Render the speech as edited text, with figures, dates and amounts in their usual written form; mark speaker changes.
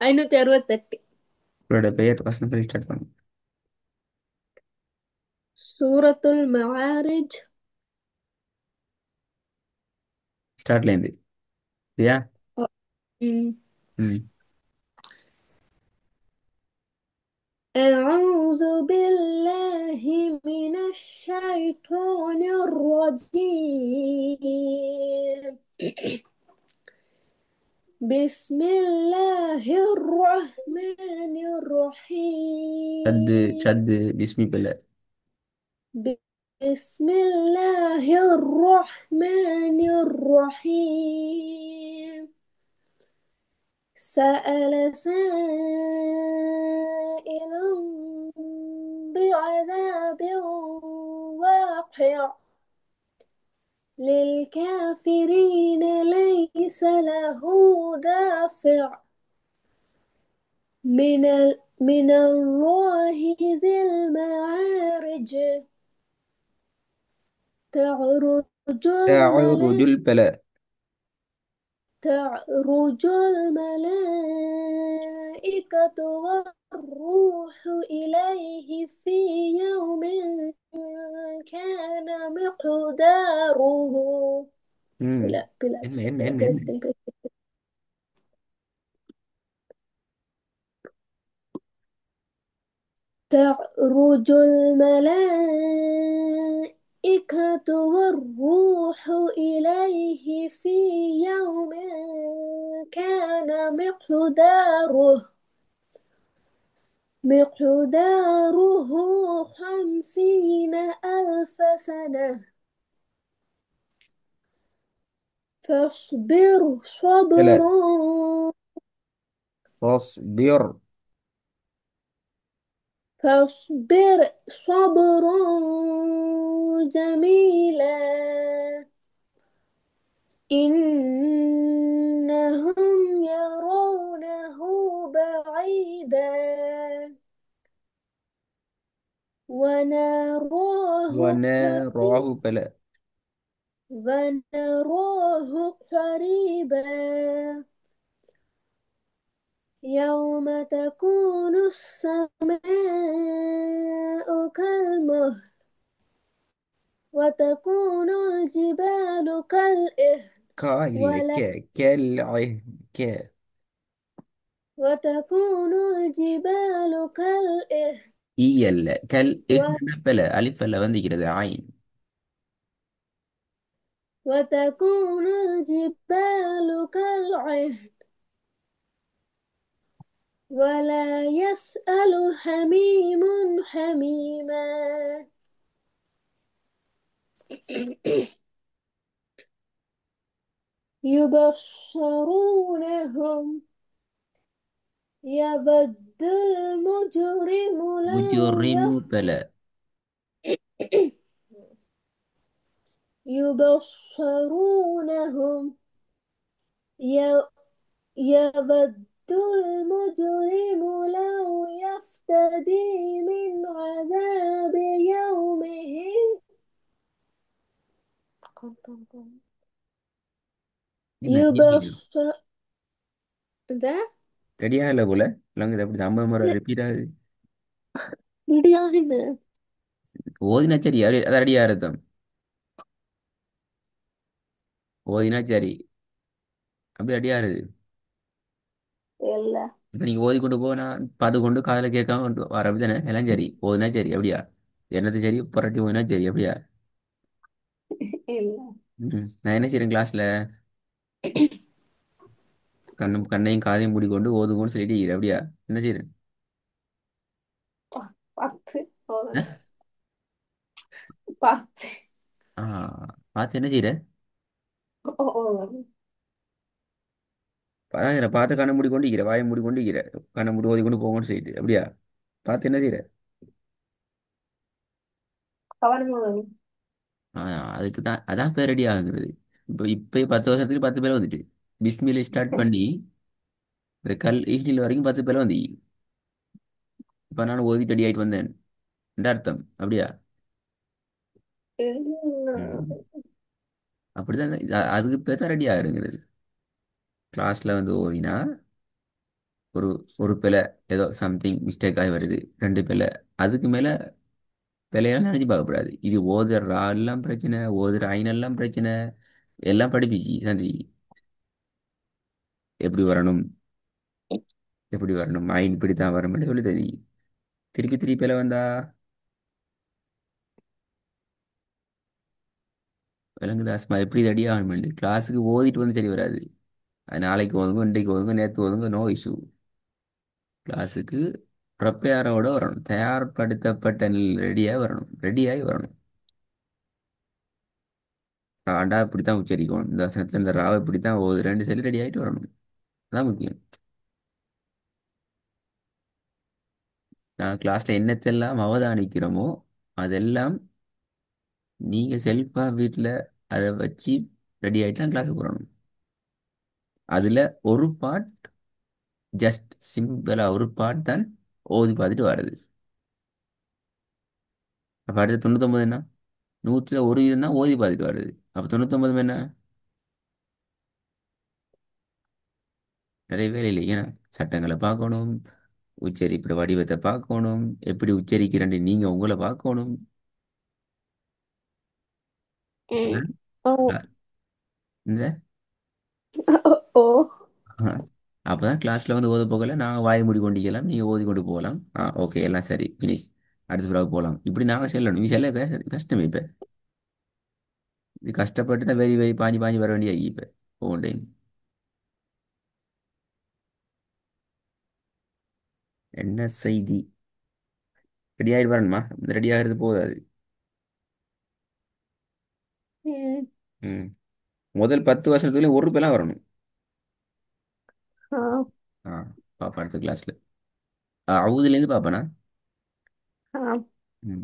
Speaker 1: 568.
Speaker 2: உங்களோட பெயர் வசனம் சொல்லி ஸ்டார்ட் பண்ணுங்க.
Speaker 1: சூரத்துல் மஆரிஜ்.
Speaker 2: ஸ்டார்ட்ல இருந்து சரியா?
Speaker 1: ம்.
Speaker 2: ம்.
Speaker 1: أعوذ بالله من الشيطان الرجيم. بسم الله الرحمن
Speaker 2: சத்து
Speaker 1: الرحيم.
Speaker 2: சத்து பிஸ்மி பிள்ளை.
Speaker 1: بسم الله الرحمن الرحيم. سأل سائل بعذاب واقع للكافرين ليس له دافع من الله ذي المعارج. تعرج
Speaker 2: تعرج
Speaker 1: الملائكة
Speaker 2: البلاء.
Speaker 1: تعرج الملائكة والروح إليه في يوم كان مقداره.
Speaker 2: ம்.
Speaker 1: بلا بلا
Speaker 2: என்ன என்ன
Speaker 1: بلا
Speaker 2: என்ன என்ன
Speaker 1: بس- بس. تعرج الملائكة والروح إليه في يوم كان مقداره 50,000 سنة. فاصبر
Speaker 2: بلاء.
Speaker 1: صبرا
Speaker 2: فاصبر.
Speaker 1: فاصبر صبرا جميلا. إنهم يرونه بعيدا ونراه قريبا
Speaker 2: ونراه بلاء.
Speaker 1: قريبا. يوم تكون السماء كالمهل وتكون الجبال كالإهل
Speaker 2: كا இல்ல
Speaker 1: ولا
Speaker 2: கே கேல் கே.
Speaker 1: وتكون الجبال كالإهل
Speaker 2: ஈ அல்ல கல்
Speaker 1: و-
Speaker 2: இஹ்ன பல அலிஃபல்ல வந்திருக்கிறது ஆயின்.
Speaker 1: وتكون الجبال كالعهن ولا يسأل حميم حميما. يبصرونهم يود المجرم لو
Speaker 2: مجرم
Speaker 1: يفتدي.
Speaker 2: بلاء.
Speaker 1: يبصرونهم ي- يود المجرم لو يفتدي من عذاب يومه.
Speaker 2: என்ன நீங்க
Speaker 1: يبصر ده
Speaker 2: ரெடியா இல்லை போல. இல்லைங்க இது அப்படி 50 முறை ரிப்பீட் ஆகுது.
Speaker 1: முடியாது.
Speaker 2: ஓதினா சரி அது ரெடியா அர்த்தம். ஓதினா சரி அப்படி ரெடியா இருக்குது.
Speaker 1: இல்ல
Speaker 2: இப்போ நீங்க ஓதி கொண்டு போனா பார்த்து கொண்டு காதில் கேட்காம கொண்டு வர அப்படி தானே எல்லாம் சரி ஓதினா சரி அப்படியா? என்னது சரி புரட்டி ஓதினா சரி அப்படியா?
Speaker 1: இல்ல
Speaker 2: ம். நான் என்ன செய்றேன் கிளாஸ்ல கண்ணையும் காதையும் மூடிக்கொண்டு ஓதுங்கன்னு சொல்லிட்டு இருக்கிறேன் அப்படியா? என்ன செய்றேன்?
Speaker 1: பத்து பத்து
Speaker 2: ஆ பார்த்து என்ன செய்றேன்? அதான் பார்த்து கண்ணை மூடிக்கொண்டு இருக்கிறேன் வாயை மூடிக்கொண்டு இருக்கிறேன் கண்ணை மூடி ஓதி கொண்டு போங்கன்னு சொல்லிட்டு அப்படியா? பார்த்து என்ன செய்றேன்?
Speaker 1: கவனமாக
Speaker 2: ஆ அதுக்கு தான் அதான் பேர் ரெடி ஆகுங்கிறது. இப்போ 10 வருஷத்துக்கு 10 பேர் வந்துட்டு பிஸ்மில் ஸ்டார்ட் பண்ணி இந்த கல் ஈகில் வரைக்கும் 10 பேர் வந்து இப்போ நான் ஓதிட்டு ரெடி ஆகிட்டு வந்தேன் என்ற அர்த்தம் அப்படியா? ம். அப்படிதான் அதுக்கு பேர் தான் ரெடி ஆகுங்கிறது. கிளாஸ்ல வந்து ஓதினா ஒரு ஒரு பிழை ஏதோ சம்திங் மிஸ்டேக் ஆகி வருது, ரெண்டு பிழை, அதுக்கு மேலே பிழையெல்லாம் நினைச்சு பார்க்கக்கூடாது. இது ஓதுற ரா எல்லாம் பிரச்சனை, ஓதுற ஐனெல்லாம் பிரச்சனை, எல்லாம் படிப்பிச்சு சந்தி. எப்படி வரணும், எப்படி வரணும், ஐன் இப்படி தான் வரணும்னு சொல்லி தெரியும். திருப்பி திருப்பி பிழை வந்தா விலங்குது அஸ்மா எப்படி ரெடி ஆகணும். கிளாஸுக்கு ஓதிட்டு வந்து சரி வராது. அது நாளைக்கு ஓதுங்க, இன்றைக்கு ஓதுங்க, நேற்று ஓதுங்க, நோ இஷ்யூ. கிளாஸுக்கு ப்ரிப்பேரோட வரணும், தயார்படுத்தப்பட்ட ரெடியாக வரணும், ரெடியாகி வரணும். ராண்டா இப்படி தான் உச்சரிக்கணும், இந்த வசனத்தில் இந்த ராவை இப்படி தான் ஓதுறேன்னு சொல்லி ரெடி ஆகிட்டு வரணும். அதான் முக்கியம். நான் கிளாஸில் என்னத்தெல்லாம் அவதானிக்கிறோமோ அதெல்லாம் நீங்கள் செல்ஃபாக வீட்டில் அதை வச்சு ரெடி ஆகிட்டு தான் கிளாஸுக்கு வரணும். அதில் ஒரு பார்ட், ஜஸ்ட் சிம்பிளாக ஒரு பார்ட் தான் ஓதி பார்த்துட்டு வர்றது. அப்போ அடுத்து 99 என்ன, நூற்றில் ஒரு இதுன்னா ஓதி பார்த்துட்டு வருது. அப்போ 99 என்ன, நிறைய வேலை இல்லை. ஏன்னா சட்டங்களை பார்க்கணும், உச்சரிப்பு வடிவத்தை பார்க்கணும், எப்படி உச்சரிக்கிறேன்னு நீங்கள் உங்களை பார்க்கணும்.
Speaker 1: ம்.
Speaker 2: ம்.
Speaker 1: ஓ.
Speaker 2: அ- இந்த
Speaker 1: ஓ.
Speaker 2: அப்பதான் கிளாஸ்ல வந்து ஓத போகல நாங்கள் வாய் மூடி கொண்டிருக்கலாம், நீங்கள் ஓதி கொண்டு போகலாம். ஓகே எல்லாம் சரி ஃபினிஷ், அடுத்த பிறகு போகலாம். இப்படி நாங்கள் செல்லணும். இது செல்ல கஷ்டம் இப்போ. இது கஷ்டப்பட்டு தான் வெறி வெறி பாஞ்சு பாஞ்சு வர வேண்டிய இப்போ ஒவ்வொரு டைம். என்ன செய்தி, ரெடி ஆகிட்டு வரணுமா, ரெடி ஆகிறது போதாது.
Speaker 1: ம்.
Speaker 2: ம். முதல் 10 வருஷத்துலேயும் ஒரு பேலாம் வரணும்.
Speaker 1: ஆ.
Speaker 2: ஆ பாப்பா அடுத்த கிளாஸில் அவுதுலேருந்து பார்ப்பேனா.
Speaker 1: ஆ.
Speaker 2: ம்.